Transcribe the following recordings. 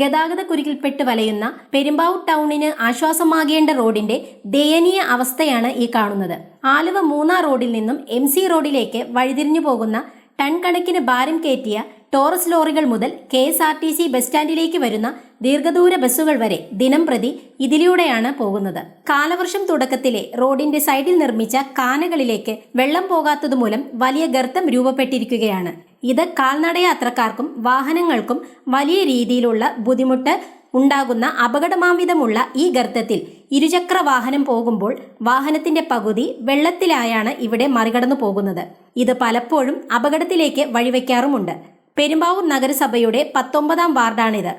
ഗതാഗതക്കുരുക്കിൽപ്പെട്ട് വലയുന്ന പെരുമ്പാവൂർ ടൗണിന് ആശ്വാസമാകേണ്ട റോഡിന്റെ ദയനീയ അവസ്ഥയാണ് ഈ കാണുന്നത്. ആലുവ മൂന്നാർ റോഡിൽ നിന്നും MC റോഡിലേക്ക് വഴിതിരിഞ്ഞു പോകുന്ന ടൺ കണക്കിന് ഭാരം കയറ്റിയ ടോറസ് ലോറികൾ മുതൽ KSRTC ബസ് സ്റ്റാൻഡിലേക്ക് വരുന്ന ദീർഘദൂര ബസ്സുകൾ വരെ ദിനംപ്രതി ഇതിലൂടെയാണ് പോകുന്നത്. കാലവർഷം തുടക്കത്തിലെ റോഡിന്റെ സൈഡിൽ നിർമ്മിച്ച കാനകളിലേക്ക് വെള്ളം പോകാത്തതുമൂലം വലിയ ഗർത്തം രൂപപ്പെട്ടിരിക്കുകയാണ്. ഇത് കാൽനടയാത്രക്കാർക്കും വാഹനങ്ങൾക്കും വലിയ രീതിയിലുള്ള ബുദ്ധിമുട്ട് ഉണ്ടാകുന്ന അപകടമാംവിധമുള്ള ഈ ഗർത്തത്തിൽ ഇരുചക്ര വാഹനം പോകുമ്പോൾ വാഹനത്തിന്റെ പകുതി വെള്ളത്തിലായാണ് ഇവിടെ മറികടന്നു പോകുന്നത്. ഇത് പലപ്പോഴും അപകടത്തിലേക്ക് വഴിവെക്കാറുമുണ്ട്. പെരുമ്പാവൂർ നഗരസഭയുടെ 19ാം വാർഡാണിത്.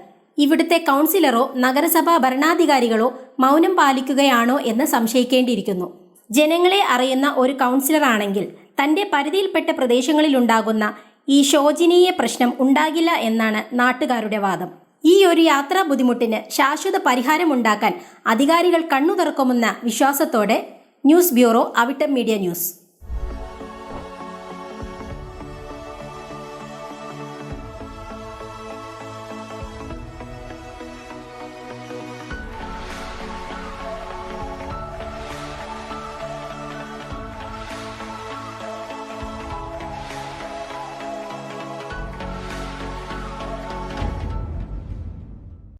ഇവിടുത്തെ കൗൺസിലറോ നഗരസഭാ ഭരണാധികാരികളോ മൗനം പാലിക്കുകയാണോ എന്ന് സംശയിക്കേണ്ടിയിരിക്കുന്നു. ജനങ്ങളെ അറിയുന്ന ഒരു കൗൺസിലറാണെങ്കിൽ തന്റെ പരിധിയിൽപ്പെട്ട പ്രദേശങ്ങളിൽ ഉണ്ടാകുന്ന ഈ ശോചനീയ പ്രശ്നം ഉണ്ടാകില്ല എന്നാണ് നാട്ടുകാരുടെ വാദം. ഈ ഒരു യാത്രാ ബുദ്ധിമുട്ടിന് ശാശ്വത പരിഹാരമുണ്ടാക്കാൻ അധികാരികൾ കണ്ണു തുറക്കുമെന്ന വിശ്വാസത്തോടെ news bureau Avittam media news.